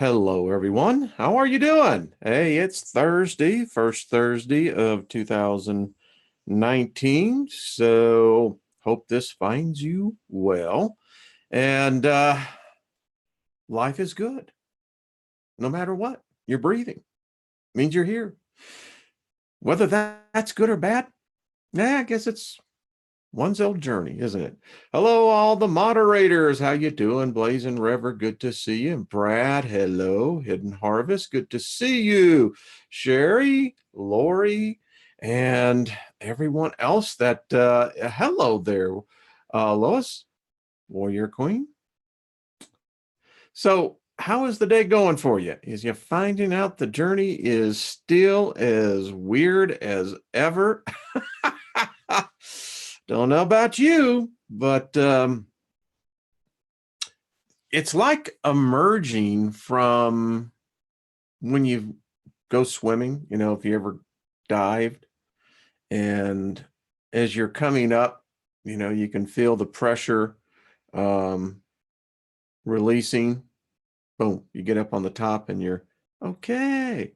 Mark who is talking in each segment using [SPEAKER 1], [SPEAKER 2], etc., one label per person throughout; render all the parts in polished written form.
[SPEAKER 1] Hello, everyone. How are you doing? Hey, it's Thursday, first Thursday of 2019. So, hope this finds you well. And life is good no matter what. You're breathing, means you're here. Whether that's good or bad, I guess it's one's own journey, isn't it? Hello, all the moderators. How you doing? Blazing River, good to see you. Brad, hello. Hidden Harvest, good to see you. Sherry, Lori, and everyone else that, hello there. Lois, Warrior Queen. So how is the day going for you? Is you finding out the journey is still as weird as ever? Don't know about you, but it's like emerging from when you go swimming, if you ever dived, and as you're coming up, you can feel the pressure um, releasing. Boom, you get up on the top and you're okay.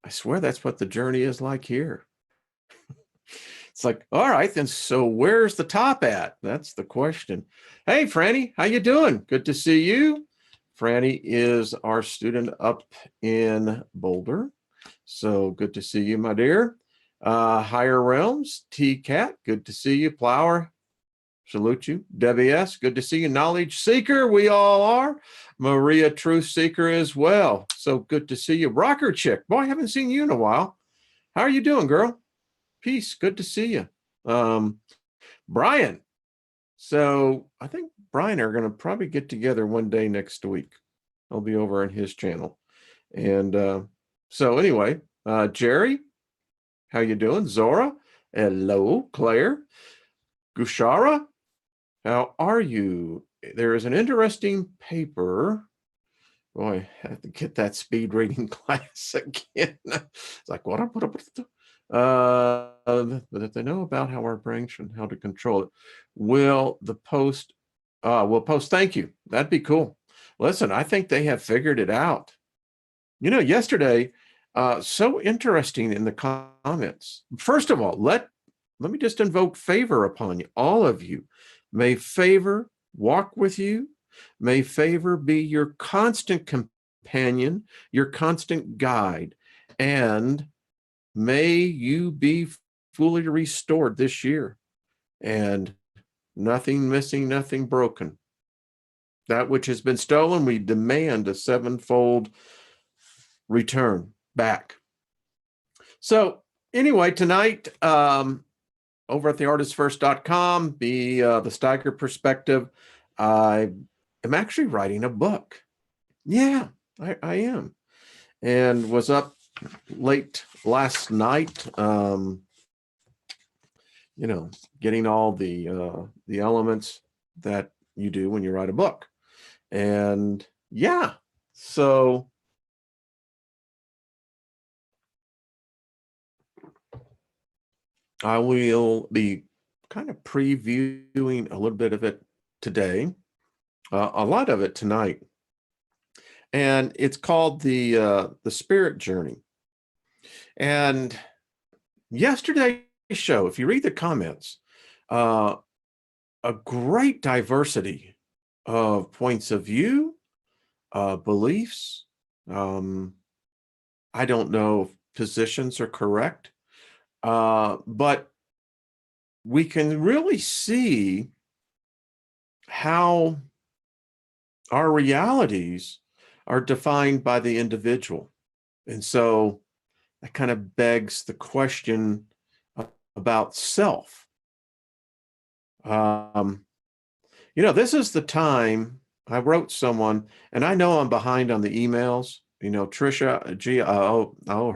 [SPEAKER 1] I swear that's what the journey is like here. It's like, all right, then, so where's the top at? That's the question. Hey, Franny, how you doing? Good to see you. Franny is our student up in Boulder. So good to see you, my dear. Higher Realms, T-Cat, good to see you. Plower, salute you. Debbie S., good to see you. Knowledge Seeker, we all are. Maria Truth Seeker as well. So good to see you. Rocker Chick, boy, I haven't seen you in a while. How are you doing, girl? Peace, good to see you. Brian. So I think Brian are going to probably get together one day next week. I'll be over on his channel. And so anyway, Jerry, how you doing? Zora, hello. Claire, Gushara, how are you? There is an interesting paper. Boy, I have to get that speed reading class again. It's like, what? That they know about how our brains and how to control it. Will the post, will post, thank you. That'd be cool. Listen, I think they have figured it out. Yesterday, so interesting in the comments. First of all, let me just invoke favor upon you, all of you. May favor walk with you. May favor be your constant companion, your constant guide, and may you be fully restored this year, and nothing missing, nothing broken. That which has been stolen, we demand a sevenfold return back. So anyway, tonight, over at theartistfirst.com, the Steiger Perspective, I am actually writing a book. Yeah, I am. And was up late last night, getting all the elements that you do when you write a book. And yeah, so I will be kind of previewing a little bit of it today, a lot of it tonight. And it's called the Spirit Journey. And yesterday's show, if you read the comments, a great diversity of points of view, beliefs. I don't know if positions are correct, but we can really see how our realities are defined by the individual. And so that kind of begs the question about self. This is the time I wrote someone, and I know I'm behind on the emails, Trisha,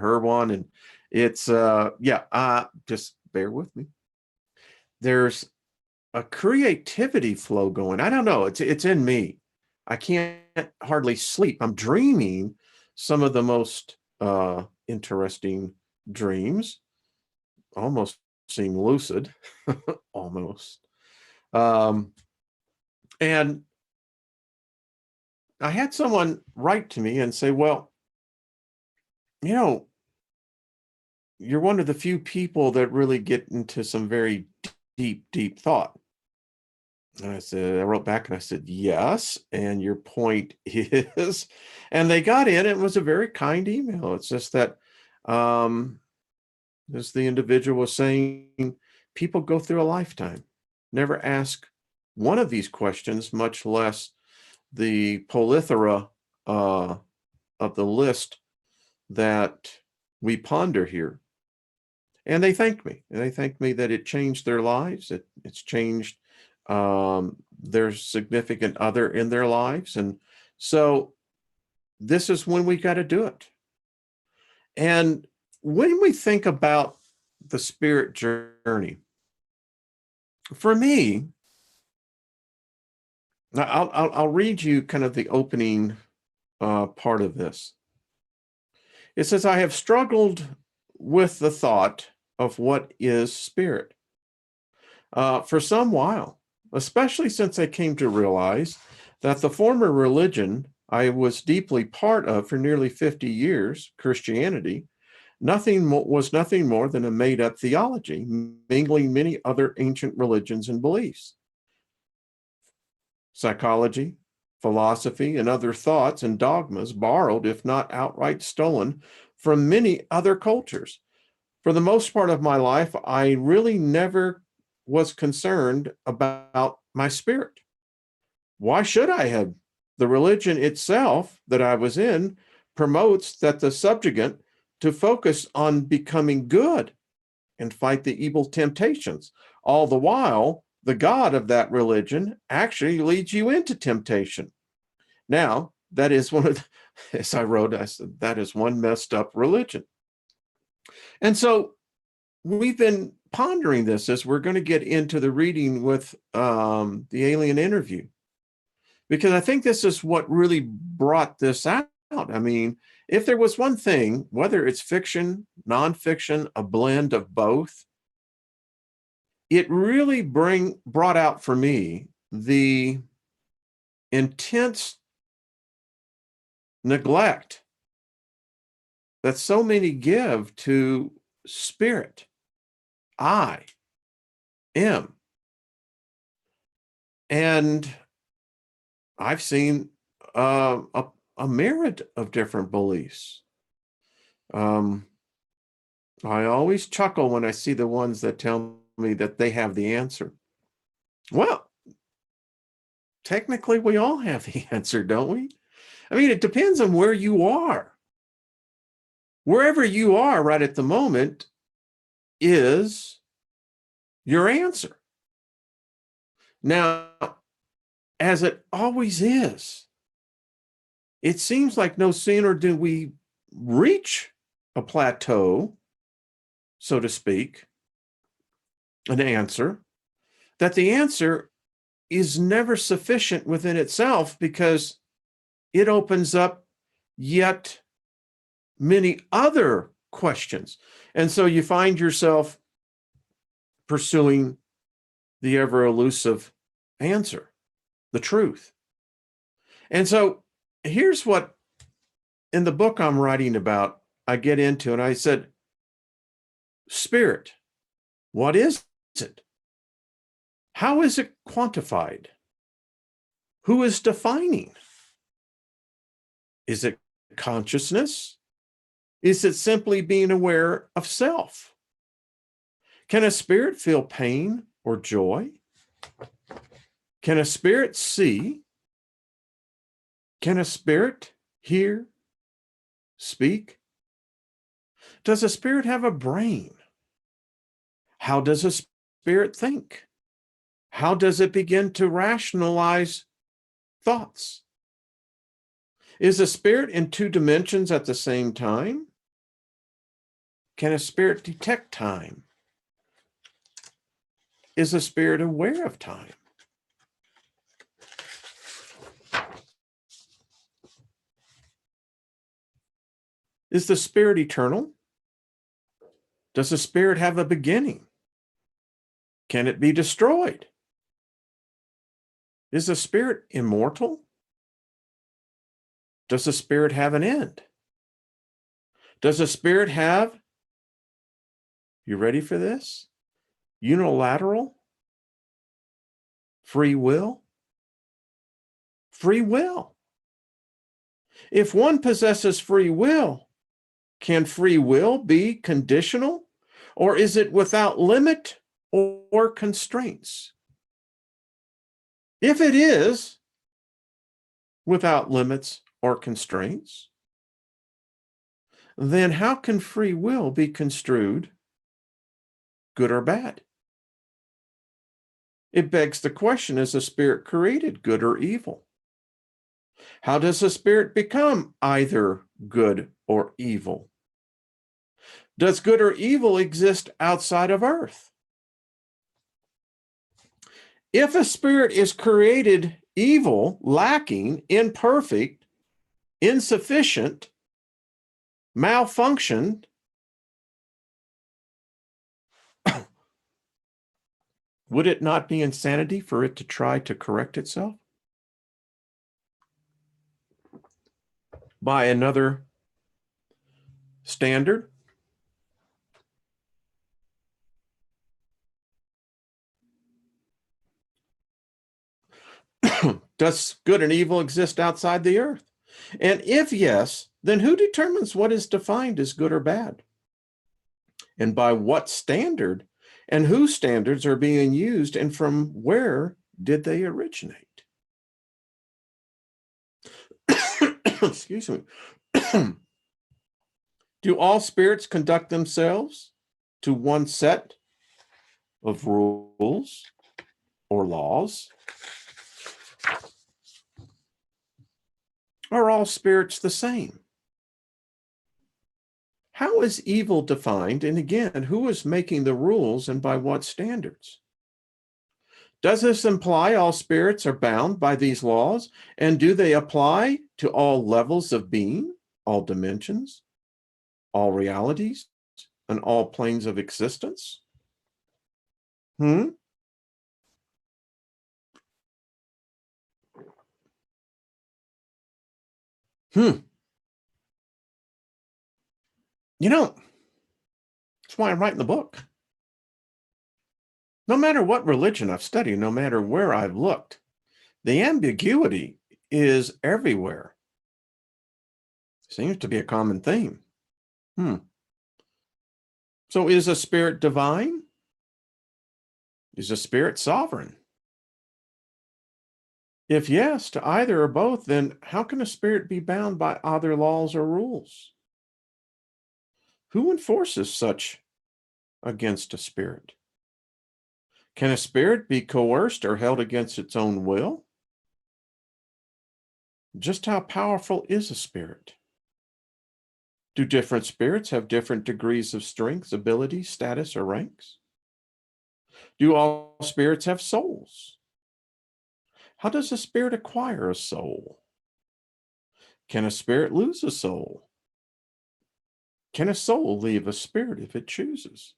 [SPEAKER 1] her one. And it's, just bear with me. There's a creativity flow going. I don't know. It's in me. I can't hardly sleep. I'm dreaming some of the most interesting dreams. Almost seem lucid, almost. And I had someone write to me and say, well, you know, you're one of the few people that really get into some very deep, deep thought. And I wrote back and I said, yes. And your point is, and they got in, it was a very kind email. It's just that, um, as the individual was saying, people go through a lifetime, never ask one of these questions, much less the plethora of the list that we ponder here. And they thanked me. And they thanked me that it changed their lives. It's changed their significant other in their lives. And so this is when we got to do it. And when we think about the spirit journey, for me, I'll read you kind of the opening part of this. It says, I have struggled with the thought of what is spirit for some while, especially since I came to realize that the former religion I was deeply part of for nearly 50 years, Christianity, was nothing more than a made-up theology, mingling many other ancient religions and beliefs. Psychology, philosophy, and other thoughts and dogmas borrowed, if not outright stolen, from many other cultures. For the most part of my life, I really never was concerned about my spirit. Why should I have? The religion itself that I was in promotes that the subjugant to focus on becoming good and fight the evil temptations. All the while, the God of that religion actually leads you into temptation. Now, that is one of the, as I wrote, I said, that is one messed up religion. And so we've been pondering this as we're going to get into the reading with the alien interview, because I think this is what really brought this out. I mean, if there was one thing, whether it's fiction, nonfiction, a blend of both, it really brought out for me the intense neglect that so many give to spirit. I am. And I've seen a myriad of different beliefs. I always chuckle when I see the ones that tell me that they have the answer. Well, technically, we all have the answer, don't we? I mean, it depends on where you are. Wherever you are right at the moment is your answer. Now, as it always is, it seems like no sooner do we reach a plateau, so to speak, an answer, that the answer is never sufficient within itself, because it opens up yet many other questions. And so you find yourself pursuing the ever elusive answer, the truth. And so here's what in the book I'm writing about, I get into, and I said, spirit, what is it? How is it quantified? Who is defining? Is it consciousness? Is it simply being aware of self? Can a spirit feel pain or joy? Can a spirit see? Can a spirit hear, speak? Does a spirit have a brain? How does a spirit think? How does it begin to rationalize thoughts? Is a spirit in two dimensions at the same time? Can a spirit detect time? Is a spirit aware of time? Is the spirit eternal? Does the spirit have a beginning? Can it be destroyed? Is the spirit immortal? Does the spirit have an end? Does the spirit have, you ready for this? Unilateral free will? Free will. If one possesses free will, can free will be conditional, or is it without limit or constraints? If it is without limits or constraints, then how can free will be construed good or bad? It begs the question, is the spirit created good or evil? How does the spirit become either good or evil? Does good or evil exist outside of earth? If a spirit is created evil, lacking, imperfect, insufficient, malfunctioned, would it not be insanity for it to try to correct itself by another standard? Does good and evil exist outside the earth? And if yes, then who determines what is defined as good or bad? And by what standard? And whose standards are being used, and from where did they originate? Excuse me. Do all spirits conduct themselves to one set of rules or laws? Are all spirits the same? How is evil defined? And again, who is making the rules and by what standards? Does this imply all spirits are bound by these laws? And do they apply to all levels of being, all dimensions, all realities, and all planes of existence? Hmm? You know, that's why I'm writing the book. No matter what religion I've studied, no matter where I've looked, the ambiguity is everywhere. Seems to be a common theme. So is a spirit divine? Is a spirit sovereign? If yes to either or both, then how can a spirit be bound by other laws or rules? Who enforces such against a spirit? Can a spirit be coerced or held against its own will? Just how powerful is a spirit? Do different spirits have different degrees of strength, ability, status, or ranks? Do all spirits have souls? How does a spirit acquire a soul? Can a spirit lose a soul? Can a soul leave a spirit if it chooses?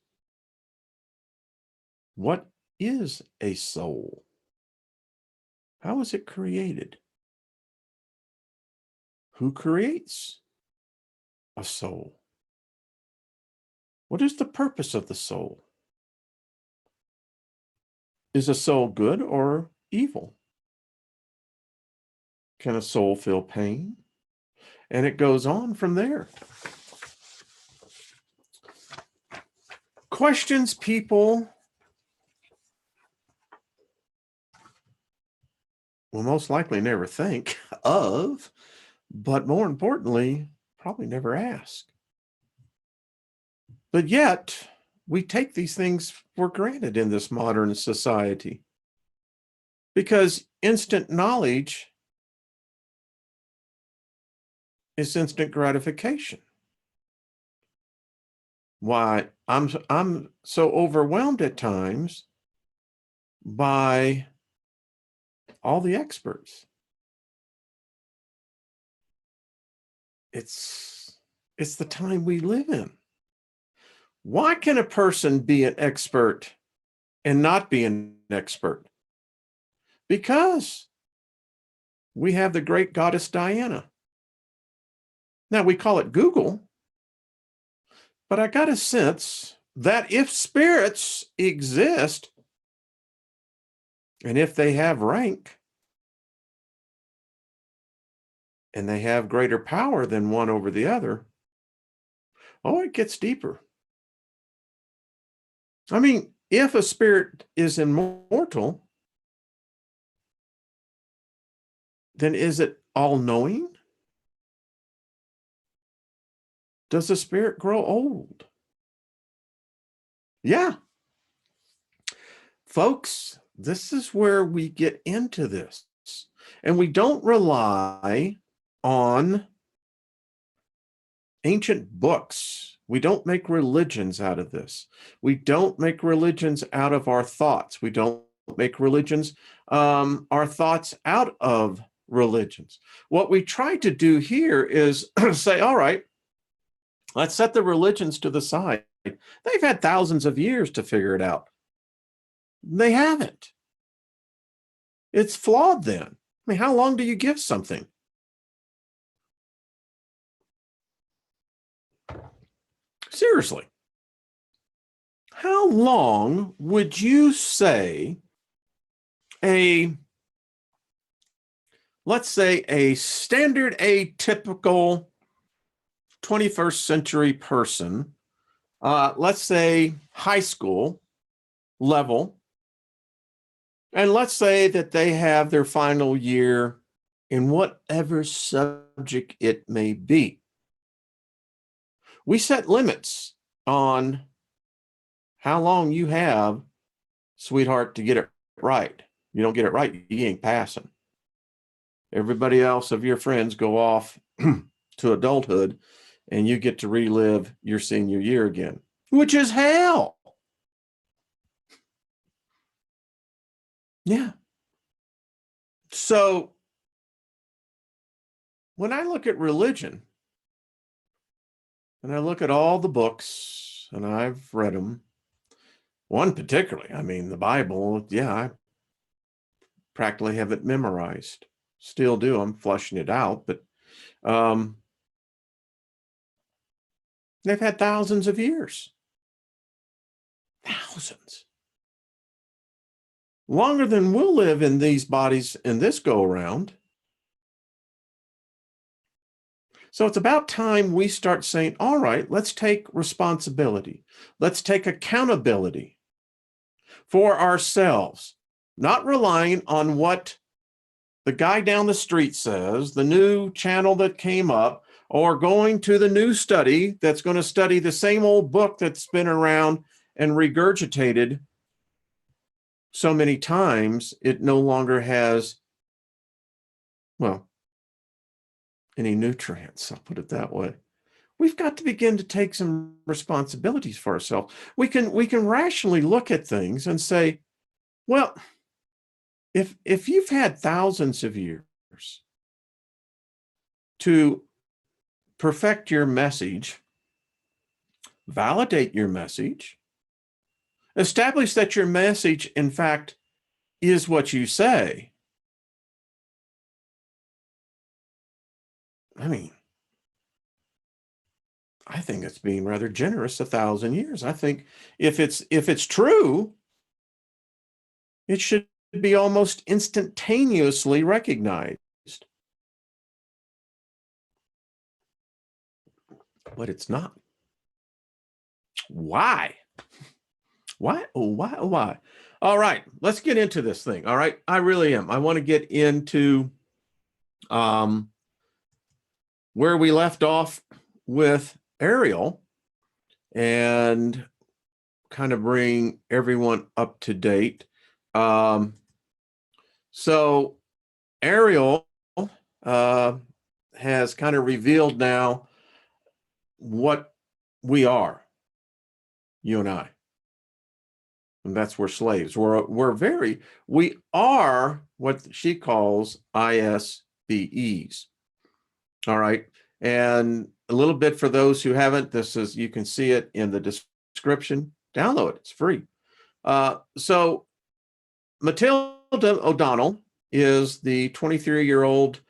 [SPEAKER 1] What is a soul? How is it created? Who creates a soul? What is the purpose of the soul? Is a soul good or evil? Can a soul feel pain? And it goes on from there. Questions people will most likely never think of, but more importantly, probably never ask. But yet, we take these things for granted in this modern society because instant knowledge is instant gratification. Why, I'm so overwhelmed at times by all the experts. It's the time we live in. Why can a person be an expert and not be an expert? Because we have the great goddess Diana. Now, we call it Google, but I got a sense that if spirits exist and if they have rank and they have greater power than one over the other, oh, it gets deeper. I mean, if a spirit is immortal, then is it all knowing? Does the spirit grow old? Yeah. Folks, this is where we get into this. And we don't rely on ancient books. We don't make religions out of this. We don't make religions out of our thoughts. We don't make religions, our thoughts out of religions. What we try to do here is say, all right, let's set the religions to the side. They've had thousands of years to figure it out. They haven't. It's flawed then. I mean, how long do you give something? Seriously. How long would you say let's say a standard atypical 21st century person, let's say high school level, and let's say that they have their final year in whatever subject it may be. We set limits on how long you have, sweetheart, to get it right. You don't get it right, you ain't passing. Everybody else of your friends go off to adulthood, and you get to relive your senior year again, which is hell. Yeah. So when I look at religion, and I look at all the books, and I've read them, one particularly, I mean, the Bible, yeah, I practically have it memorized. Still do. I'm flushing it out, but they've had thousands of years. Thousands. Longer than we'll live in these bodies in this go-around. So it's about time we start saying, all right, let's take responsibility. Let's take accountability for ourselves, not relying on what the guy down the street says, the new channel that came up, or going to the new study that's going to study the same old book that's been around and regurgitated so many times, it no longer has, well, any nutrients, I'll put it that way. We've got to begin to take some responsibilities for ourselves. We can rationally look at things and say, well, if you've had thousands of years to perfect your message, validate your message, establish that your message, in fact, is what you say. I mean, I think it's being rather generous, 1,000 years. I think if it's true, it should be almost instantaneously recognized. But it's not. Why? Why? Oh, why? Oh, why? All right, let's get into this thing. All right, I really am. I want to get into where we left off with Ariel and kind of bring everyone up to date. So Ariel has kind of revealed now what we are, you and I. And that's we're slaves. We are what she calls IS-BEs. All right. And a little bit for those who haven't, you can see it in the description. Download it. It's free. So Matilda O'Donnell is the 23-year-old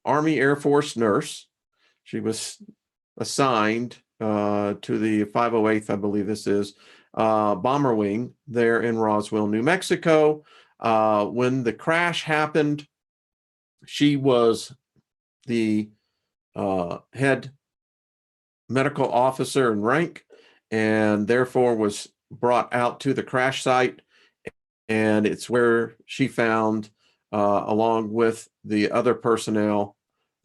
[SPEAKER 1] Army Air Force nurse. She was assigned to the 508th, I believe this is, bomber wing there in Roswell, New Mexico. When the crash happened, she was the head medical officer in rank, and therefore was brought out to the crash site. And it's where she found, along with the other personnel,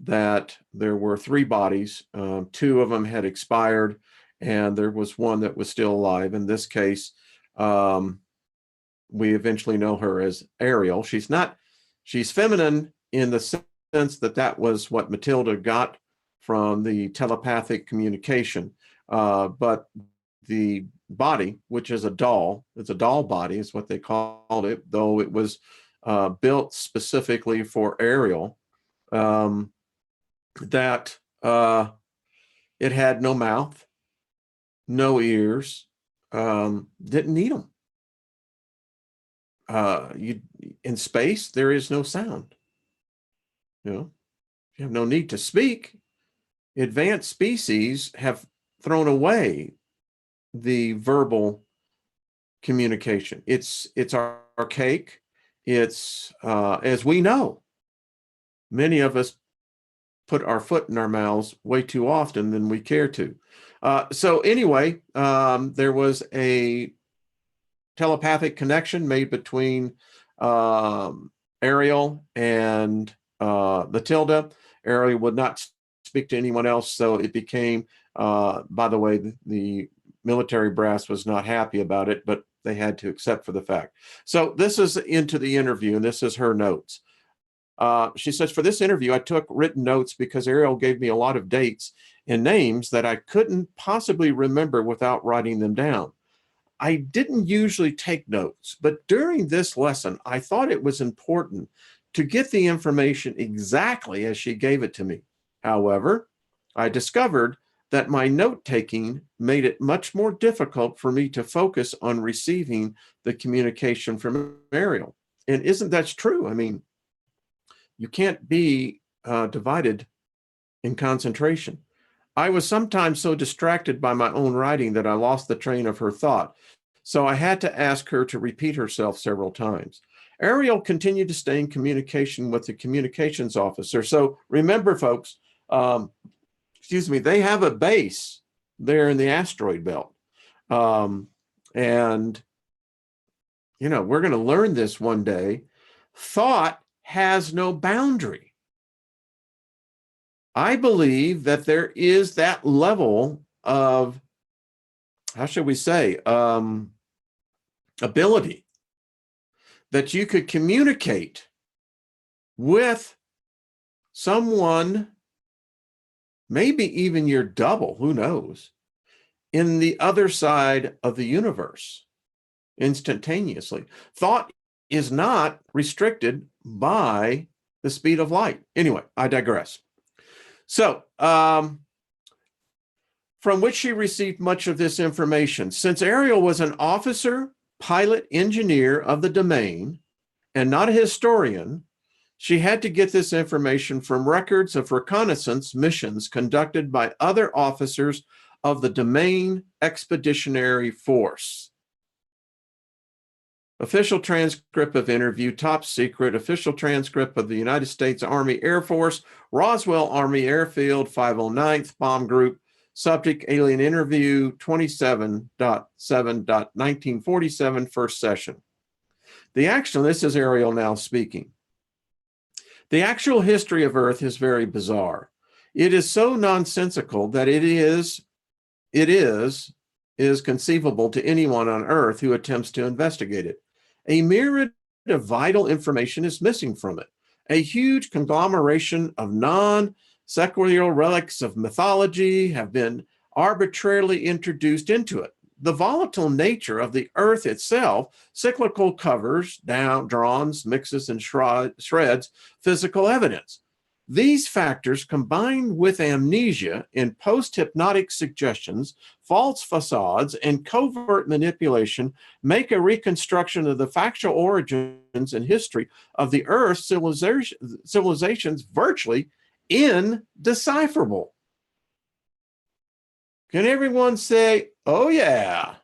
[SPEAKER 1] that there were 3 bodies. 2 of them had expired, and there was one that was still alive. In this case, we eventually know her as Ariel. She's feminine in the sense that that was what Matilda got from the telepathic communication. But the body, which is a doll, it's a doll body, is what they called it, though it was built specifically for Ariel, that it had no mouth, no ears, didn't need them. In space, there is no sound. You have no need to speak. Advanced species have thrown away the verbal communication. It's archaic. It's as we know, many of us put our foot in our mouths way too often than we care to. So anyway, there was a telepathic connection made between Ariel and Matilda. Ariel would not speak to anyone else, so it became, by the way, the military brass was not happy about it, but they had to accept for the fact. So this is into the interview, and this is her notes. She says, for this interview, I took written notes because Ariel gave me a lot of dates and names that I couldn't possibly remember without writing them down. I didn't usually take notes, but during this lesson, I thought it was important to get the information exactly as she gave it to me. However, I discovered that my note-taking made it much more difficult for me to focus on receiving the communication from Ariel. And isn't that true? I mean, you can't be divided in concentration. I was sometimes so distracted by my own writing that I lost the train of her thought. So I had to ask her to repeat herself several times. Ariel continued to stay in communication with the communications officer. So remember, folks, they have a base there in the asteroid belt. And, we're going to learn this one day. Thought has no boundary. I believe that there is that level of, how should we say, ability that you could communicate with someone, maybe even your double, who knows, in the other side of the universe instantaneously. Thought is not restricted by the speed of light. Anyway, I digress. So, from which she received much of this information. Since Ariel was an officer, pilot, engineer of the domain, and not a historian, she had to get this information from records of reconnaissance missions conducted by other officers of the Domain Expeditionary Force. Official transcript of interview, top secret, official transcript of the United States Army Air Force, Roswell Army Airfield, 509th Bomb Group, subject alien interview 27.7.1947, first session. This is Ariel now speaking. The actual history of Earth is very bizarre. It is so nonsensical that it is conceivable to anyone on Earth who attempts to investigate it. A myriad of vital information is missing from it. A huge conglomeration of non-sequitur relics of mythology have been arbitrarily introduced into it. The volatile nature of the Earth itself, cyclical covers, drawns, mixes, and shreds physical evidence. These factors, combined with amnesia in post-hypnotic suggestions, false facades, and covert manipulation, make a reconstruction of the factual origins and history of the Earth's civilizations virtually indecipherable. Can everyone say, oh yeah?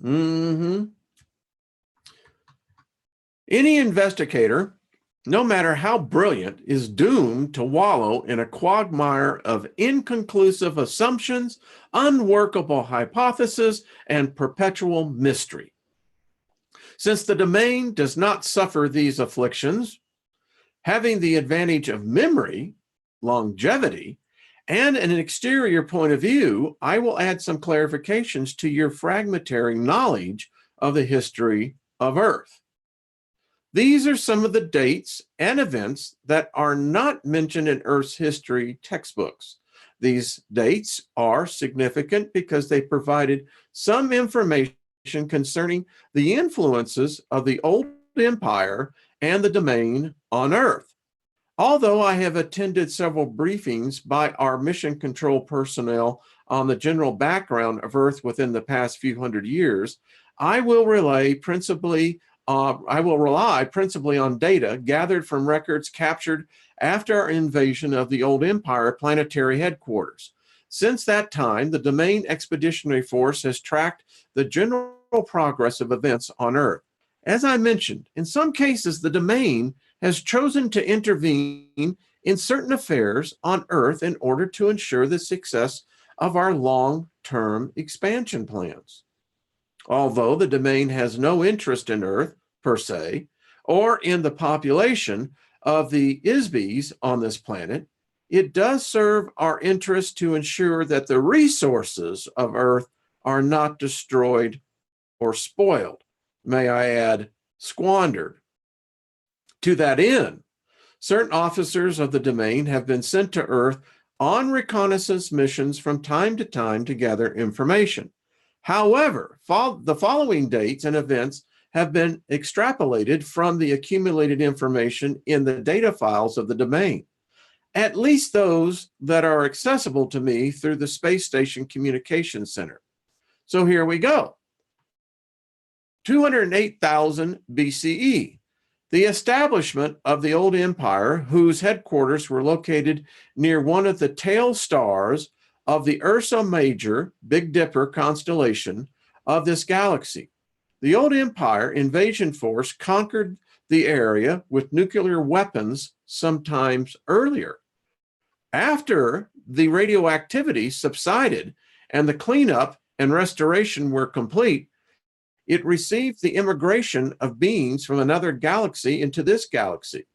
[SPEAKER 1] Mm-hmm. Any investigator, no matter how brilliant, is doomed to wallow in a quagmire of inconclusive assumptions, unworkable hypotheses, and perpetual mystery. Since the domain does not suffer these afflictions, having the advantage of memory, longevity, and an exterior point of view, I will add some clarifications to your fragmentary knowledge of the history of Earth. These are some of the dates and events that are not mentioned in Earth's history textbooks. These dates are significant because they provided some information concerning the influences of the old empire and the domain on Earth. Although I have attended several briefings by our mission control personnel on the general background of Earth within the past few hundred years, I will rely principally on data gathered from records captured after our invasion of the old empire planetary headquarters. Since that time, the Domain Expeditionary Force has tracked the general progress of events on Earth. As I mentioned, in some cases, the Domain has chosen to intervene in certain affairs on Earth in order to ensure the success of our long-term expansion plans. Although the Domain has no interest in Earth, per se, or in the population of the IS-BEs on this planet, it does serve our interest to ensure that the resources of Earth are not destroyed or spoiled. May I add, squandered. To that end, certain officers of the Domain have been sent to Earth on reconnaissance missions from time to time to gather information. However, the following dates and events have been extrapolated from the accumulated information in the data files of the Domain, at least those that are accessible to me through the Space Station Communications Center. So here we go. 208,000 BCE, the establishment of the old empire, whose headquarters were located near one of the tail stars of the Ursa Major, Big Dipper constellation of this galaxy. The old empire invasion force conquered the area with nuclear weapons sometimes earlier. After the radioactivity subsided and the cleanup and restoration were complete, it received the immigration of beings from another galaxy into this galaxy.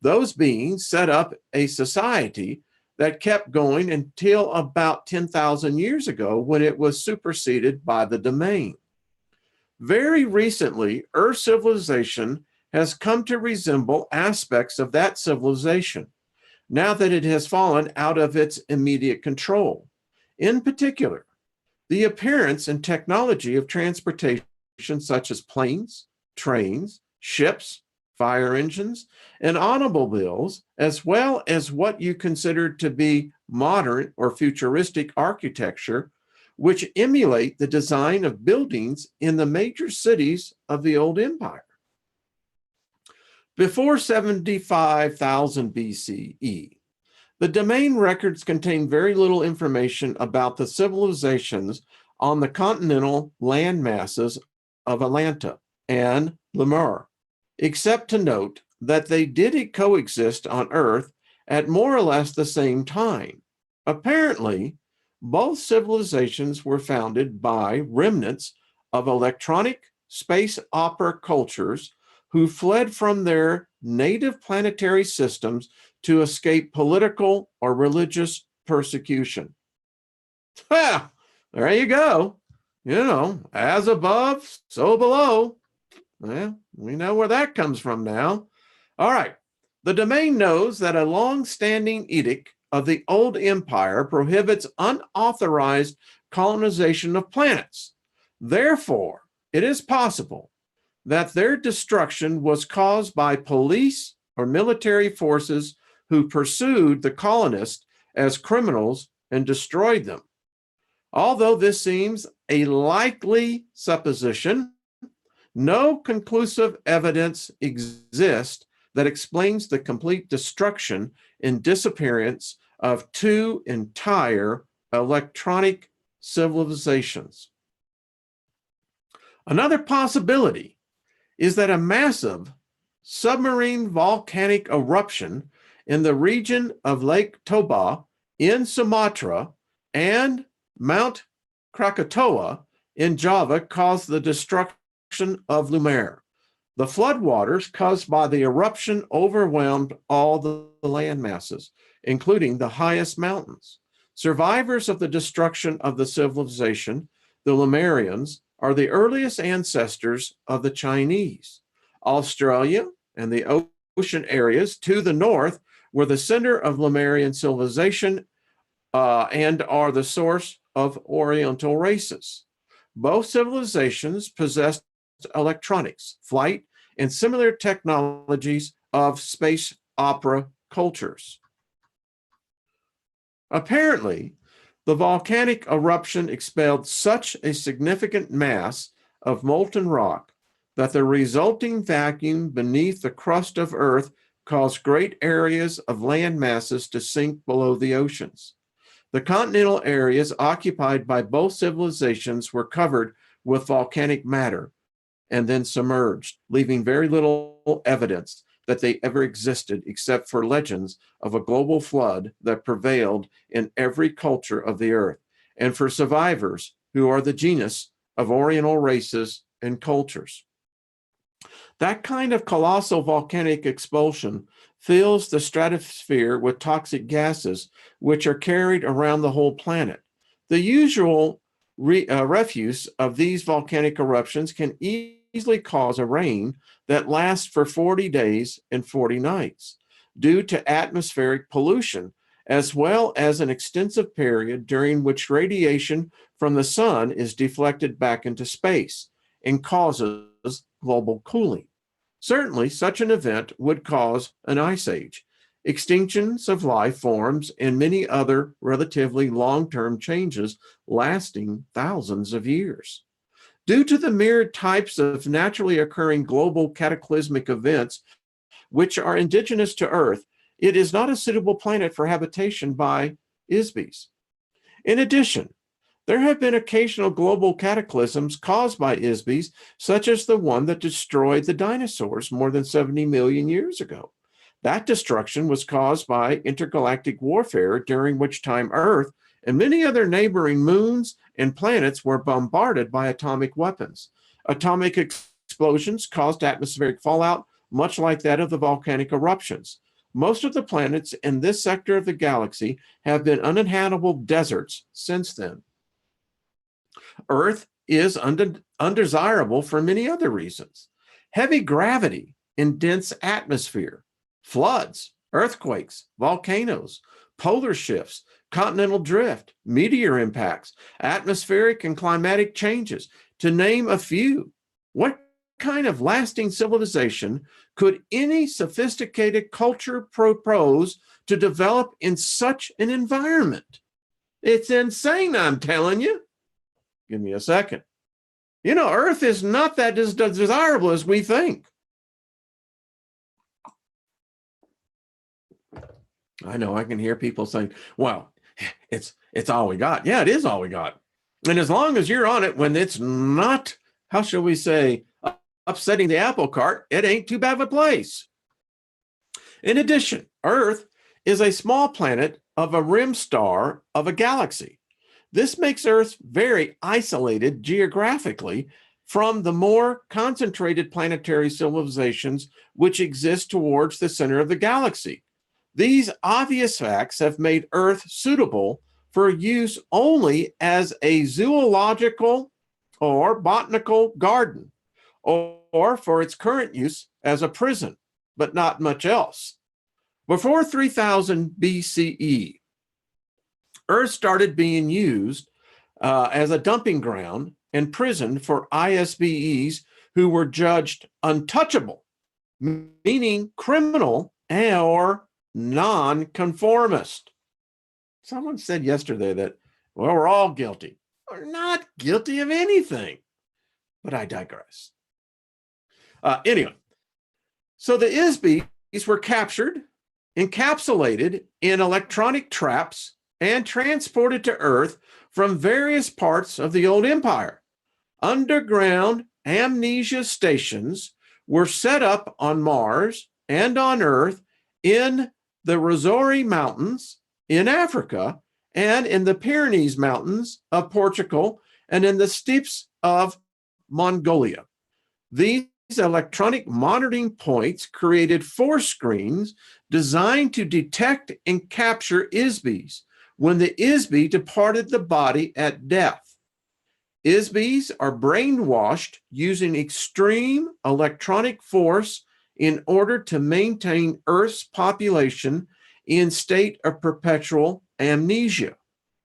[SPEAKER 1] Those beings set up a society that kept going until about 10,000 years ago when it was superseded by the Domain. Very recently, Earth civilization has come to resemble aspects of that civilization, now that it has fallen out of its immediate control. In particular, the appearance and technology of transportation such as planes, trains, ships, fire engines, and automobiles, as well as what you consider to be modern or futuristic architecture, which emulate the design of buildings in the major cities of the old empire. Before 75,000 BCE, the Domain records contain very little information about the civilizations on the continental land masses of Atlanta and Lemur, except to note that they did coexist on Earth at more or less the same time. Apparently, both civilizations were founded by remnants of electronic space opera cultures who fled from their native planetary systems to escape political or religious persecution. Well, there you go. You know, as above, so below. Well, we know where that comes from now. All right. The Domain knows that a long-standing edict of the old empire prohibits unauthorized colonization of planets. Therefore, it is possible that their destruction was caused by police or military forces who pursued the colonists as criminals and destroyed them. Although this seems a likely supposition, No conclusive evidence exists that explains the complete destruction and disappearance of two entire electronic civilizations. Another possibility is that a massive submarine volcanic eruption in the region of Lake Toba in Sumatra and Mount Krakatoa in Java caused the destruction of Lumer. The floodwaters caused by the eruption overwhelmed all the land masses, including the highest mountains. Survivors of the destruction of the civilization, the Lemurians, are the earliest ancestors of the Chinese. Australia and the ocean areas to the north were the center of Lemurian civilization and are the source of Oriental races. Both civilizations possessed electronics, flight, and similar technologies of space opera cultures. Apparently, the volcanic eruption expelled such a significant mass of molten rock that the resulting vacuum beneath the crust of Earth caused great areas of land masses to sink below the oceans. The continental areas occupied by both civilizations were covered with volcanic matter and then submerged, leaving very little evidence that they ever existed except for legends of a global flood that prevailed in every culture of the earth, and for survivors who are the genus of Oriental races and cultures. That kind of colossal volcanic expulsion fills the stratosphere with toxic gases, which are carried around the whole planet. The usual refuse of these volcanic eruptions can easily cause a rain that lasts for 40 days and 40 nights due to atmospheric pollution, as well as an extensive period during which radiation from the sun is deflected back into space and causes global cooling. Certainly, such an event would cause an ice age, extinctions of life forms, and many other relatively long-term changes lasting thousands of years. Due to the myriad types of naturally occurring global cataclysmic events which are indigenous to Earth, it is not a suitable planet for habitation by IS-BEs. In addition, there have been occasional global cataclysms caused by IS-BEs, such as the one that destroyed the dinosaurs more than 70 million years ago. That destruction was caused by intergalactic warfare, during which time Earth and many other neighboring moons and planets were bombarded by atomic weapons. Atomic explosions caused atmospheric fallout, much like that of the volcanic eruptions. Most of the planets in this sector of the galaxy have been uninhabitable deserts since then. Earth is undesirable for many other reasons. Heavy gravity and dense atmosphere, floods, earthquakes, volcanoes, polar shifts, continental drift, meteor impacts, atmospheric and climatic changes, to name a few. What kind of lasting civilization could any sophisticated culture propose to develop in such an environment? It's insane, I'm telling you. Give me a second. You know, Earth is not that desirable as we think. I know I can hear people saying, well, it's all we got. Yeah, it is all we got. And as long as you're on it when it's not, how shall we say, upsetting the apple cart, it ain't too bad of a place. In addition, Earth is a small planet of a rim star of a galaxy. This makes Earth very isolated geographically from the more concentrated planetary civilizations which exist towards the center of the galaxy. These obvious facts have made Earth suitable for use only as a zoological or botanical garden, or for its current use as a prison, but not much else. Before 3000 BCE, Earth started being used as a dumping ground and prison for IS-BEs who were judged untouchable, meaning criminal or non-conformist. Someone said yesterday that, well, we're all guilty. We're not guilty of anything. But I digress. Anyway, so the IS-BEs were captured, encapsulated in electronic traps, and transported to Earth from various parts of the old empire. Underground amnesia stations were set up on Mars and on Earth, in the Rosori Mountains in Africa, and in the Pyrenees Mountains of Portugal, and in the steppes of Mongolia. These electronic monitoring points created force screens designed to detect and capture IS-BEs when the IS-BE departed the body at death. IS-BEs are brainwashed using extreme electronic force in order to maintain Earth's population in state of perpetual amnesia.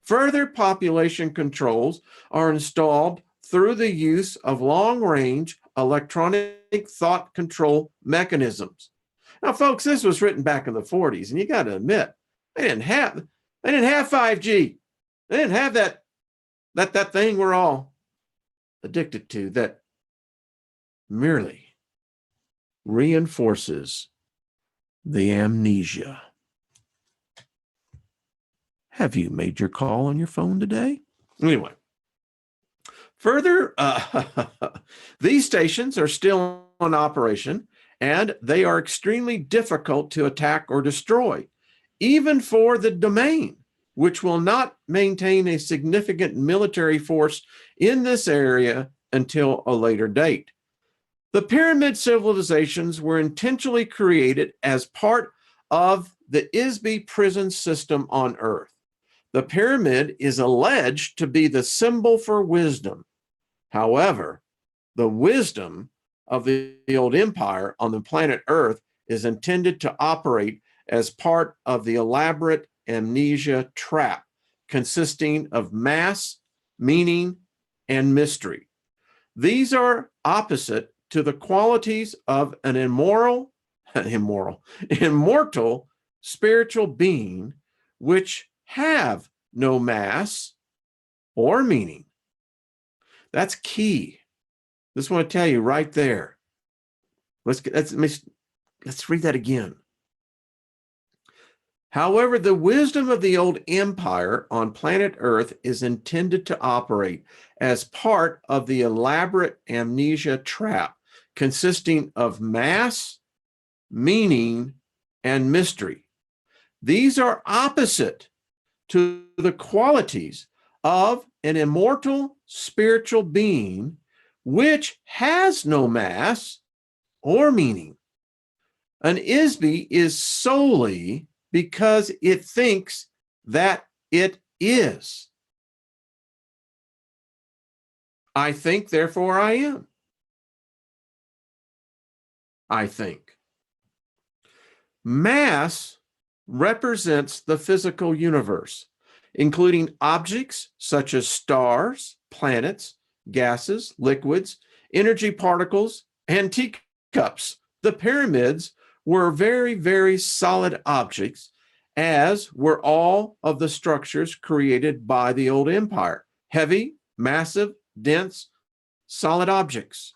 [SPEAKER 1] Further population controls are installed through the use of long-range electronic thought control mechanisms. Now, folks, this was written back in the 40s, and you got to admit, they didn't have 5G. They didn't have that thing we're all addicted to that merely reinforces the amnesia. Have you made your call on your phone today? Anyway, further, these stations are still in operation, and they are extremely difficult to attack or destroy, even for the domain, which will not maintain a significant military force in this area until a later date. The pyramid civilizations were intentionally created as part of the IS-BE prison system on Earth. The pyramid is alleged to be the symbol for wisdom. However, the wisdom of the old empire on the planet Earth is intended to operate as part of the elaborate amnesia trap, consisting of mass, meaning, and mystery. These are opposite to the qualities of an immortal spiritual being, which have no mass or meaning. That's key. Just want to tell you right there. Let's read that again. However, the wisdom of the old empire on planet Earth is intended to operate as part of the elaborate amnesia trap, consisting of mass, meaning, and mystery. These are opposite to the qualities of an immortal spiritual being, which has no mass or meaning. An IS-BE is solely because it thinks that it is. I think, therefore I am. I think. Mass represents the physical universe, including objects such as stars, planets, gases, liquids, energy particles, and teacups. The pyramids were very, very solid objects, as were all of the structures created by the old empire. Heavy, massive, dense, solid objects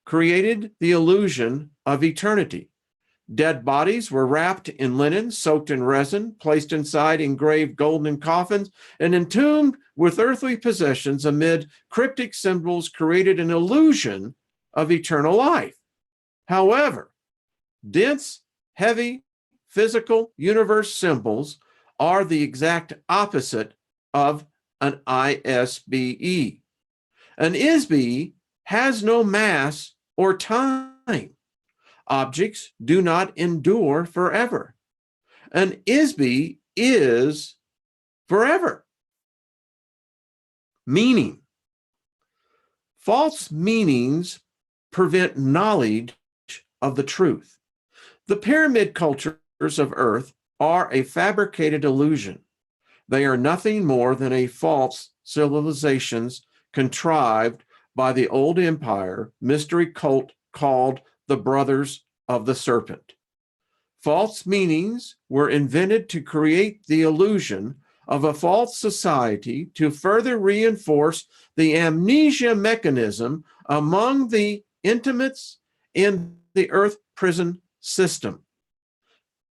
[SPEAKER 1] created the illusion of eternity. Dead bodies were wrapped in linen, soaked in resin, placed inside engraved golden coffins, and entombed with earthly possessions amid cryptic symbols created an illusion of eternal life. However, dense, heavy, physical universe symbols are the exact opposite of an IS-BE. An IS-BE has no mass or time. Objects do not endure forever. An IS-BE is forever. Meaning. False meanings prevent knowledge of the truth. The pyramid cultures of Earth are a fabricated illusion. They are nothing more than a false civilizations contrived by the old empire mystery cult called the Brothers of the Serpent. False meanings were invented to create the illusion of a false society to further reinforce the amnesia mechanism among the intimates in the Earth prison system.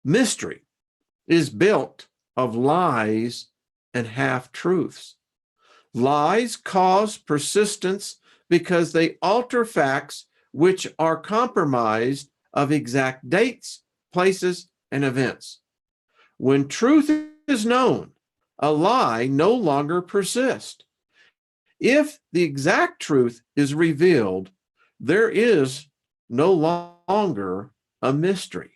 [SPEAKER 1] Mystery is built of lies and half-truths. Lies cause persistence because they alter facts which are compromised of exact dates, places, and events. When truth is known, a lie no longer persists. If the exact truth is revealed, there is no longer a mystery.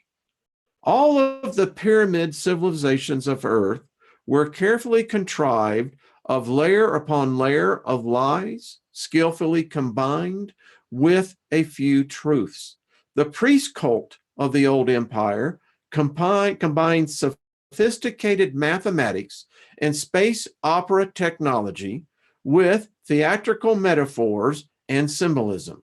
[SPEAKER 1] All of the pyramid civilizations of Earth were carefully contrived of layer upon layer of lies, skillfully combined with a few truths. The priest cult of the old empire combined sophisticated mathematics and space opera technology with theatrical metaphors and symbolism.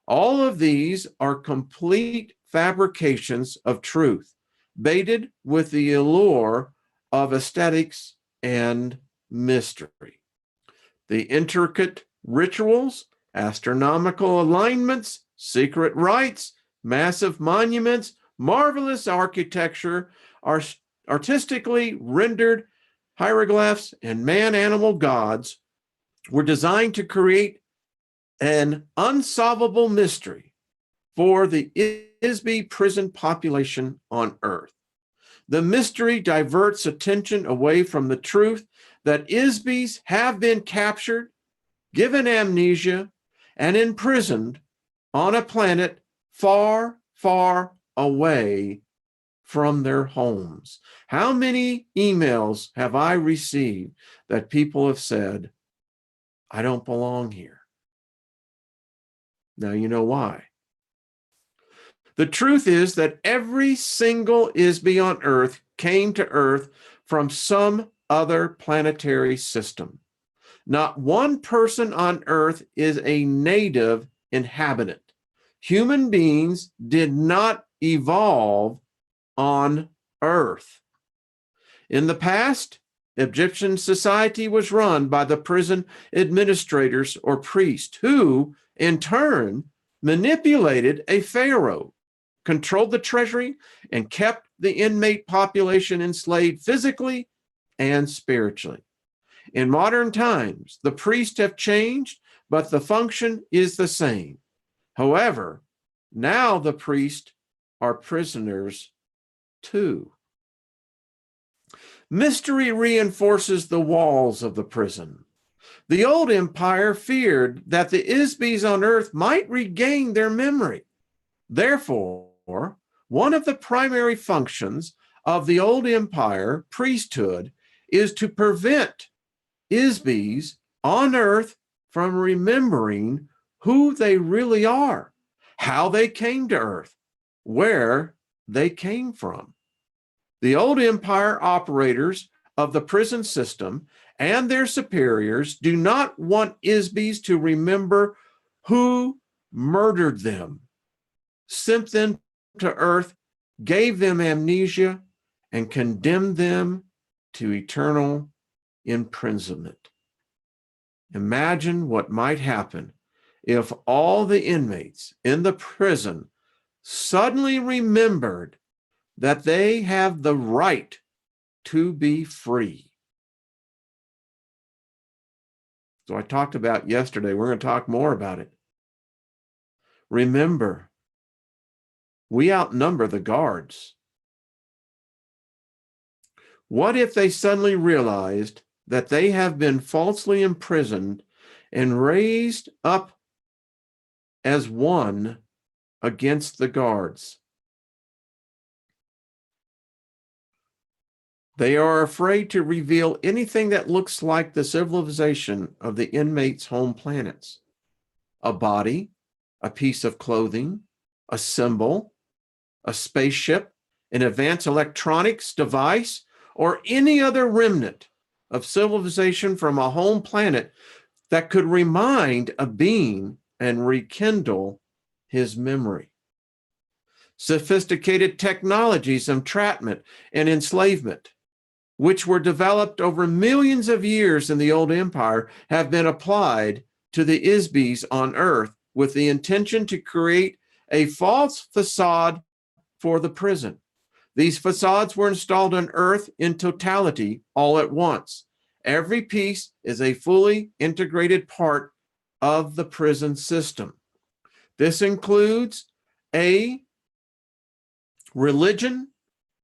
[SPEAKER 1] All of these are complete fabrications of truth, baited with the allure of aesthetics and mystery. The intricate rituals, astronomical alignments, secret rites, massive monuments, marvelous architecture, artistically rendered hieroglyphs, and man-animal gods were designed to create an unsolvable mystery for the IS-BE prison population on Earth. The mystery diverts attention away from the truth that IS-BEs have been captured, given amnesia, and imprisoned on a planet far, far away from their homes. How many emails have I received that people have said, I don't belong here? Now you know why. The truth is that every single IS-BE on Earth came to Earth from some other planetary system. Not one person on Earth is a native inhabitant. Human beings did not evolve on Earth. In the past, Egyptian society was run by the prison administrators or priests who, in turn, manipulated a pharaoh, controlled the treasury, and kept the inmate population enslaved physically and spiritually. In modern times, the priests have changed, but the function is the same. However, now the priests are prisoners too. Mystery reinforces the walls of the prison. The old empire feared that the IS-BEs on Earth might regain their memory. Therefore, one of the primary functions of the old empire priesthood is to prevent IS-BEs on Earth from remembering who they really are, how they came to Earth, where they came from. The old empire operators of the prison system and their superiors do not want IS-BEs to remember who murdered them, sent them to Earth, gave them amnesia, and condemned them to eternal imprisonment. Imagine what might happen if all the inmates in the prison suddenly remembered that they have the right to be free. So I talked about yesterday, we're going to talk more about it. Remember, we outnumber the guards. What if they suddenly realized that they have been falsely imprisoned and raised up as one against the guards? They are afraid to reveal anything that looks like the civilization of the inmates' home planets. A body, a piece of clothing, a symbol, a spaceship, an advanced electronics device, or any other remnant of civilization from a home planet that could remind a being and rekindle his memory. Sophisticated technologies of entrapment and enslavement, which were developed over millions of years in the old empire, have been applied to the IS-BEs on Earth with the intention to create a false facade for the prison. These facades were installed on Earth in totality all at once. Every piece is a fully integrated part of the prison system. This includes a religion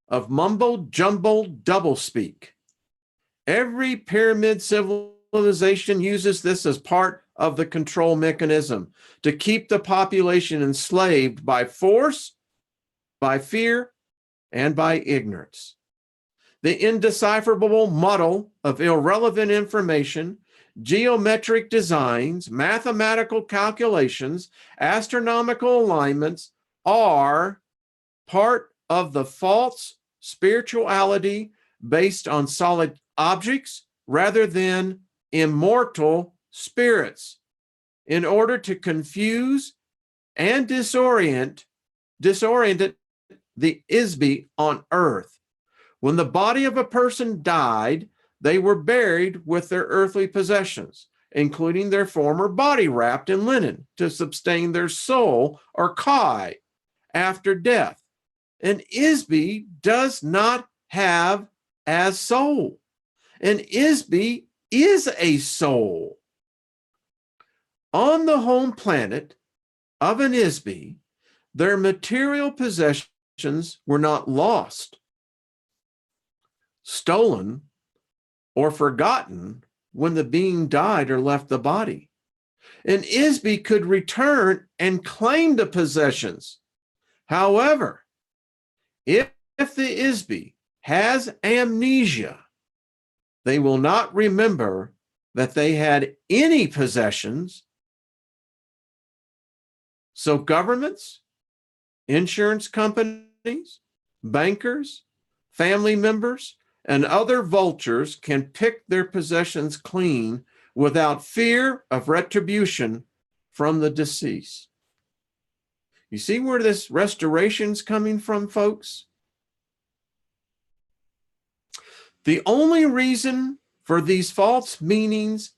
[SPEAKER 1] of mumbo-jumbo doublespeak. Every pyramid civilization uses this as part of the control mechanism to keep the population enslaved by force, by fear, and by ignorance. The indecipherable muddle of irrelevant information, geometric designs, mathematical calculations, astronomical alignments are part of the false spirituality based on solid objects rather than immortal spirits in order to confuse and disorient the IS-BE on Earth. When the body of a person died, they were buried with their earthly possessions, including their former body wrapped in linen to sustain their soul or kai after death. An IS-BE does not have a soul. An IS-BE is a soul. On the home planet of an IS-BE, their material possessions were not lost, stolen, or forgotten when the being died or left the body. An IS-BE could return and claim the possessions. However, if the IS-BE has amnesia, they will not remember that they had any possessions. So governments, insurance companies, bankers, family members, and other vultures can pick their possessions clean without fear of retribution from the deceased. You see where this restoration's coming from, folks? The only reason for these false meanings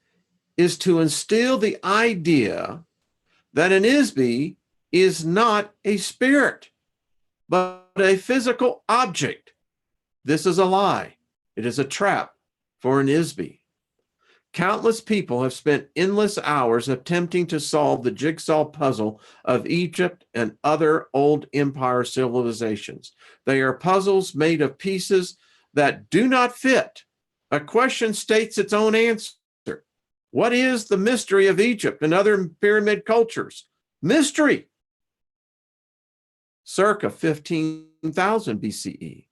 [SPEAKER 1] is to instill the idea that an IS-BE is not a spirit, but a physical object. This is a lie. It is a trap for an IS-BE. Countless people have spent endless hours attempting to solve the jigsaw puzzle of Egypt and other old empire civilizations. They are puzzles made of pieces that do not fit. A question states its own answer. What is the mystery of Egypt and other pyramid cultures? Mystery. Circa 15,000 BCE.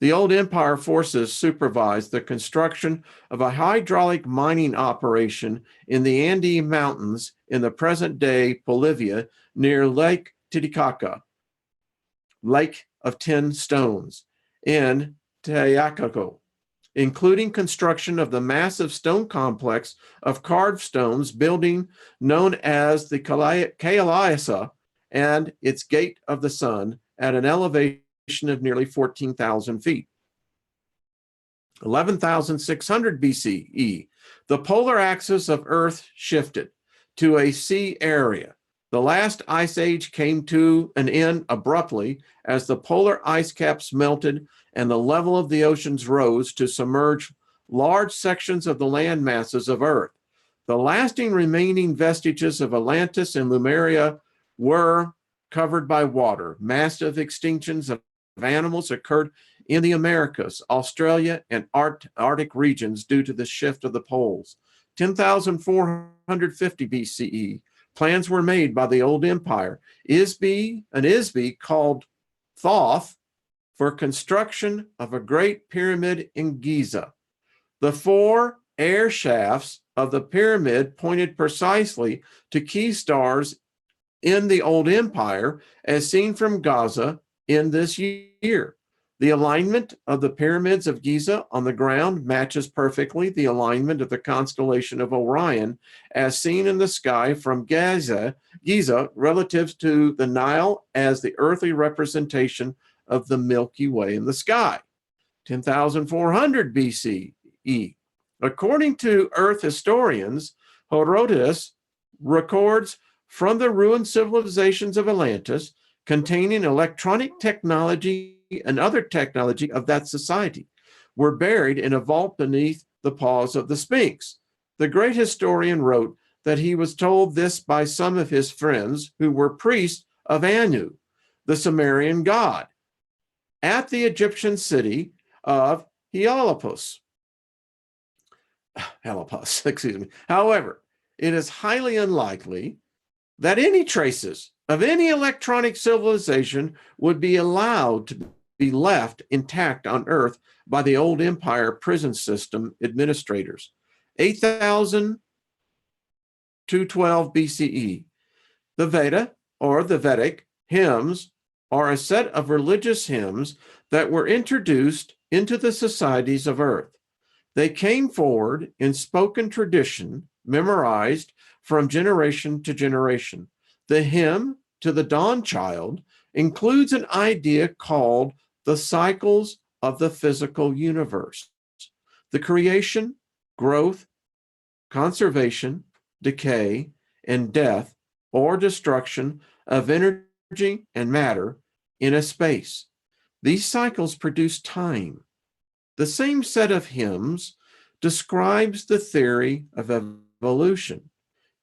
[SPEAKER 1] The old empire forces supervised the construction of a hydraulic mining operation in the Andes Mountains in the present-day Bolivia near Lake Titicaca, Lake of 10 Stones, in Teyacaco, including construction of the massive stone complex of carved stones building known as the Kailasa and its Gate of the Sun at an elevation of nearly 14,000 feet. 11,600 BCE, the polar axis of Earth shifted to a sea area. The last ice age came to an end abruptly as the polar ice caps melted and the level of the oceans rose to submerge large sections of the land masses of Earth. The lasting remaining vestiges of Atlantis and Lemuria were covered by water. Massive extinctions of animals occurred in the Americas, Australia, and Arctic regions due to the shift of the poles. 10,450 BCE, plans were made by the old empire, an IS-BE called Thoth, for construction of a great pyramid in Giza. The 4 air shafts of the pyramid pointed precisely to key stars in the old empire, as seen from Gaza in this year. The alignment of the pyramids of Giza on the ground matches perfectly the alignment of the constellation of Orion, as seen in the sky from Giza relative to the Nile as the earthly representation of the Milky Way in the sky. 10,400 BCE. According to Earth historians, Herodotus records from the ruined civilizations of Atlantis, containing electronic technology and other technology of that society, were buried in a vault beneath the paws of the Sphinx. The great historian wrote that he was told this by some of his friends who were priests of Anu, the Sumerian god, at the Egyptian city of Heliopolis. Excuse me. However, it is highly unlikely that any traces of any electronic civilization would be allowed to be left intact on Earth by the old empire prison system administrators. 8,000 to 12 BCE. The Veda, or the Vedic hymns, are a set of religious hymns that were introduced into the societies of Earth. They came forward in spoken tradition, memorized from generation to generation. The hymn to the dawn child includes an idea called the cycles of the physical universe: the creation, growth, conservation, decay, and death or destruction of energy and matter in a space. These cycles produce time. The same set of hymns describes the theory of evolution.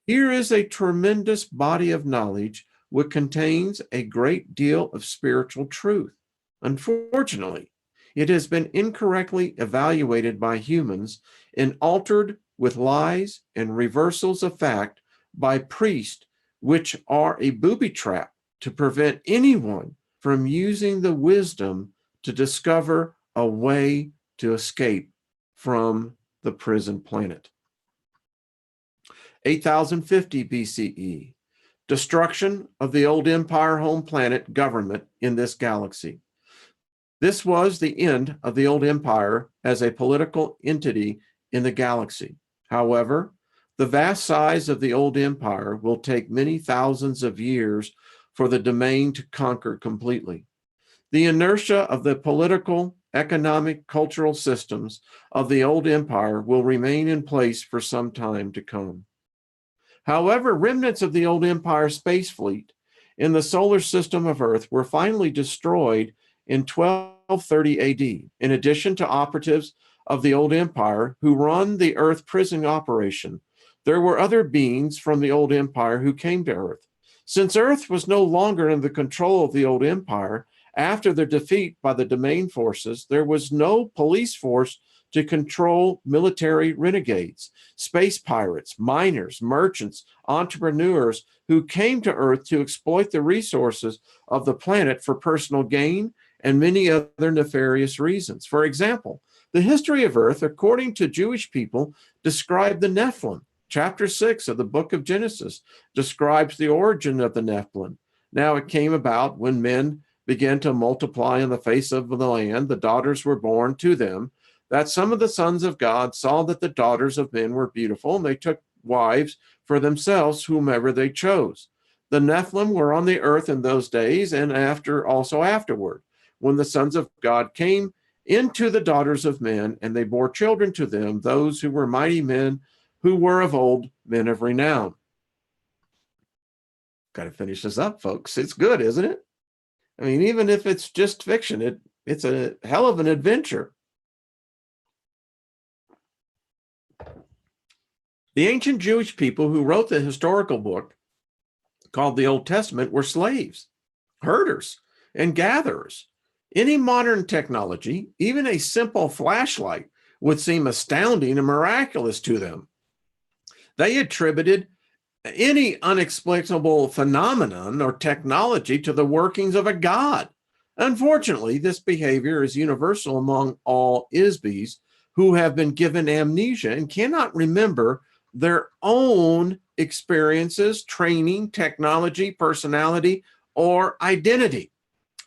[SPEAKER 1] Here is a tremendous body of knowledge which contains a great deal of spiritual truth. Unfortunately, it has been incorrectly evaluated by humans and altered with lies and reversals of fact by priests, which are a booby trap to prevent anyone from using the wisdom to discover a way to escape from the prison planet. 8050 BCE, destruction of the old empire home planet government in this galaxy. This was the end of the old empire as a political entity in the galaxy. However, the vast size of the old empire will take many thousands of years for the domain to conquer completely. The inertia of the political, economic, cultural systems of the old empire will remain in place for some time to come. However, remnants of the old empire space fleet in the solar system of Earth were finally destroyed in 1230 AD. In addition to operatives of the old empire who run the Earth prison operation, there were other beings from the old empire who came to Earth. Since Earth was no longer in the control of the old empire, after their defeat by the domain forces, there was no police force to control military renegades, space pirates, miners, merchants, entrepreneurs who came to Earth to exploit the resources of the planet for personal gain and many other nefarious reasons. For example, the history of Earth, according to Jewish people, described the Nephilim. Chapter 6 of the book of Genesis describes the origin of the Nephilim. Now it came about when men began to multiply on the face of the land, the daughters were born to them, that some of the sons of God saw that the daughters of men were beautiful, and they took wives for themselves, whomever they chose. The Nephilim were on the earth in those days, and also afterward, when the sons of God came into the daughters of men, and they bore children to them, those who were mighty men, who were of old, men of renown. Got to finish this up, folks. It's good, isn't it? I mean, even if it's just fiction, it's a hell of an adventure. The ancient Jewish people who wrote the historical book called the Old Testament were slaves, herders, and gatherers. Any modern technology, even a simple flashlight, would seem astounding and miraculous to them. They attributed any unexplainable phenomenon or technology to the workings of a god. Unfortunately, this behavior is universal among all IS-BEs who have been given amnesia and cannot remember their own experiences, training, technology, personality, or identity.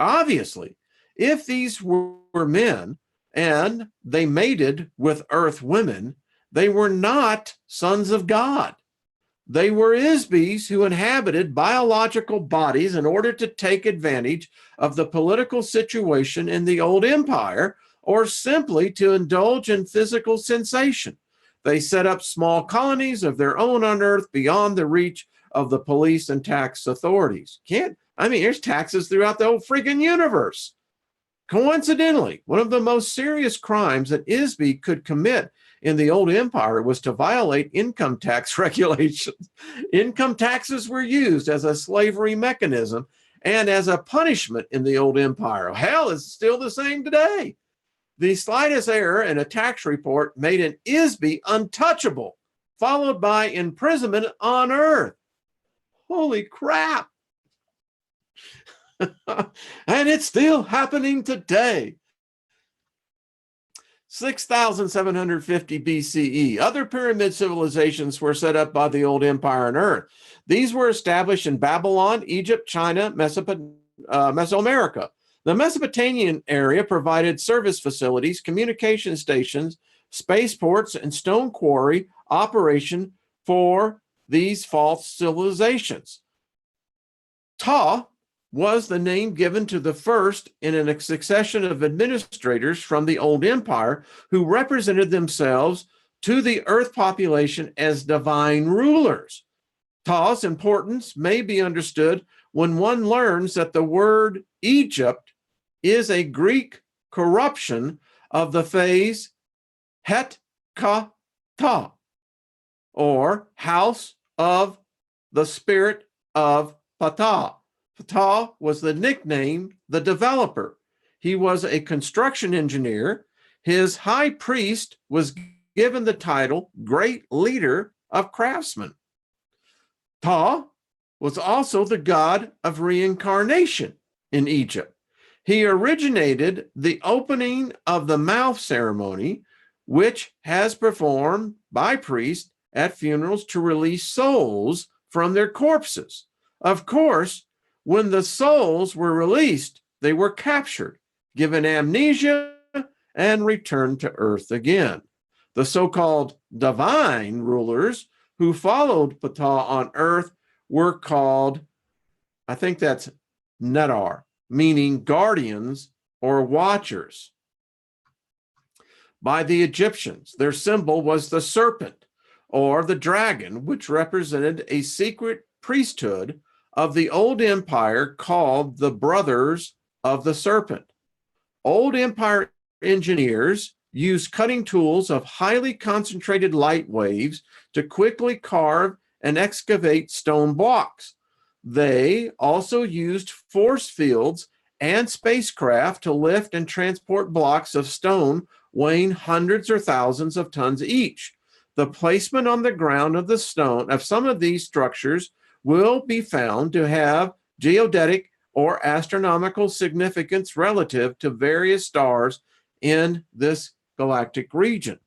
[SPEAKER 1] Obviously, if these were men and they mated with earth women, they were not sons of God. They were IS-BEs who inhabited biological bodies in order to take advantage of the political situation in the old empire, or simply to indulge in physical sensation. They set up small colonies of their own on Earth beyond the reach of the police and tax authorities. There's taxes throughout the whole freaking universe. Coincidentally, one of the most serious crimes that IS-BE could commit in the old empire was to violate income tax regulations. Income taxes were used as a slavery mechanism and as a punishment in the old empire. Hell, it's still the same today. The slightest error in a tax report made an IS-BE untouchable, followed by imprisonment on earth. Holy crap. And it's still happening today. 6,750 BCE. Other pyramid civilizations were set up by the old empire on earth. These were established in Babylon, Egypt, China, Mesoamerica. The Mesopotamian area provided service facilities, communication stations, spaceports, and stone quarry operation for these false civilizations. Ptah was the name given to the first in a succession of administrators from the old empire who represented themselves to the earth population as divine rulers. Ptah's importance may be understood when one learns that the word Egypt is a Greek corruption of the phrase Het-ka-ta, or house of the spirit of Ptah. Ptah was the nickname, the developer. He was a construction engineer. His high priest was given the title Great Leader of Craftsmen. Ptah was also the god of reincarnation in Egypt. He originated the opening of the mouth ceremony, which has performed by priests at funerals to release souls from their corpses. Of course, when the souls were released, they were captured, given amnesia, and returned to earth again. The so-called divine rulers who followed Ptah on earth were called, I think that's Nadar, meaning guardians or watchers. By the Egyptians, their symbol was the serpent or the dragon, which represented a secret priesthood of the old empire called the Brothers of the Serpent. Old empire engineers used cutting tools of highly concentrated light waves to quickly carve and excavate stone blocks. They also used force fields and spacecraft to lift and transport blocks of stone weighing hundreds or thousands of tons each. The placement on the ground of the stone of some of these structures will be found to have geodetic or astronomical significance relative to various stars in this galactic region.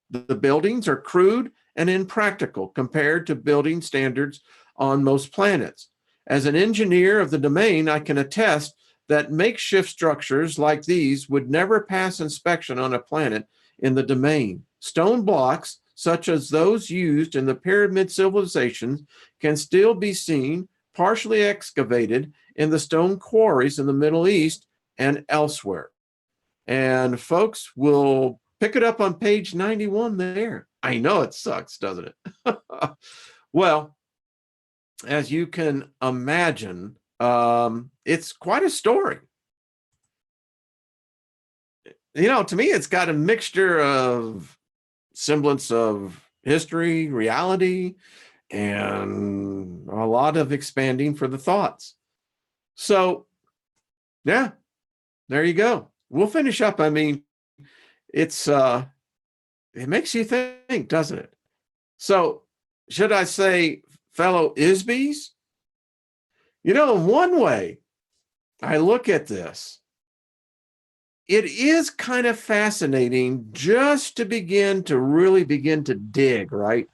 [SPEAKER 1] The buildings are crude and impractical compared to building standards on most planets. As an engineer of the domain, I can attest that makeshift structures like these would never pass inspection on a planet in the domain. Stone blocks, such as those used in the pyramid civilizations, can still be seen partially excavated in the stone quarries in the Middle East and elsewhere. And folks will pick it up on page 91 there. I know it sucks, doesn't it? Well, as you can imagine, it's quite a story. You know, to me, it's got a mixture of semblance of history, reality, and a lot of expanding for the thoughts. So, yeah, there you go. We'll finish up. I mean, it's it makes you think, doesn't it? So, should I say, fellow IS-BEs? You know, in one way, I look at this, it is kind of fascinating just to really begin to dig, right?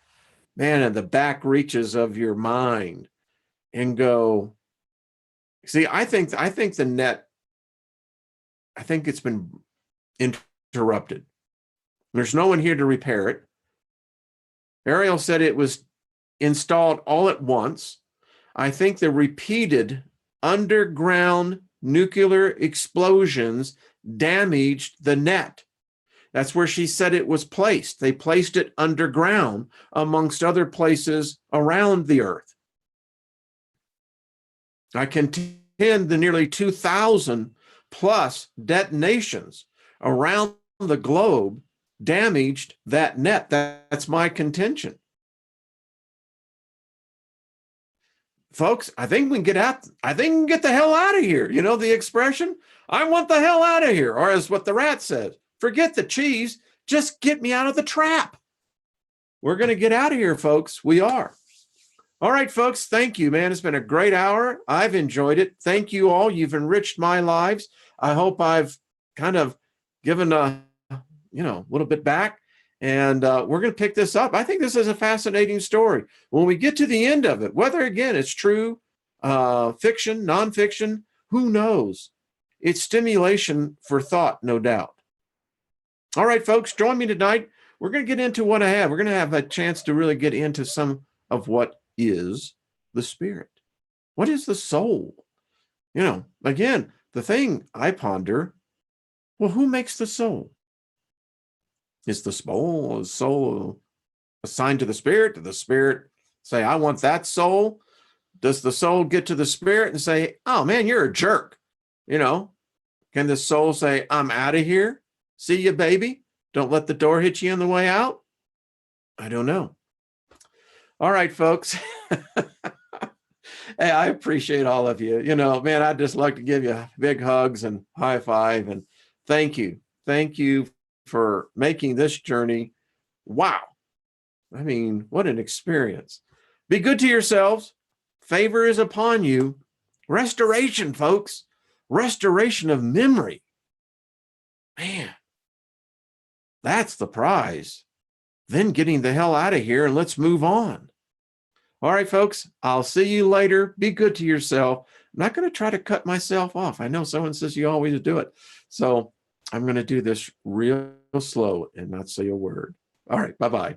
[SPEAKER 1] Man, in the back reaches of your mind and go, see, I think the net, I think it's been interrupted. There's no one here to repair it. Ariel said it was installed all at once. I think the repeated underground nuclear explosions damaged the net. That's where she said it was placed. They placed it underground amongst other places around the earth. I contend the nearly 2,000 plus detonations around the globe damaged that net. That's my contention. Folks, I think we can get out. I think we can get the hell out of here. You know the expression? I want the hell out of here. Or as what the rat says, forget the cheese, just get me out of the trap. We're going to get out of here, folks. We are. All right, folks. Thank you, man. It's been a great hour. I've enjoyed it. Thank you all. You've enriched my lives. I hope I've kind of given a little bit back. And we're going to pick this up. I think this is a fascinating story. When we get to the end of it, whether, again, it's true, fiction, nonfiction, who knows? It's stimulation for thought, no doubt. All right, folks, join me tonight. We're going to get into what I have. We're going to have a chance to really get into some of what is the spirit. What is the soul? Again, the thing I ponder, well, who makes the soul? Is the soul assigned to the spirit? Did the spirit say, I want that soul? Does the soul get to the spirit and say, oh man, you're a jerk? Can the soul say, I'm out of here? See you, baby. Don't let the door hit you on the way out. I don't know. All right, folks. Hey, I appreciate all of you. Man, I'd just like to give you big hugs and high five and thank you. Thank you for making this journey. Wow. I mean, what an experience. Be good to yourselves. Favor is upon you. Restoration, folks. Restoration of memory. Man, that's the prize. Then getting the hell out of here and let's move on. All right, folks, I'll see you later. Be good to yourself. I'm not going to try to cut myself off. I know someone says you always do it. So I'm going to do this real slow and not say a word. All right, bye-bye.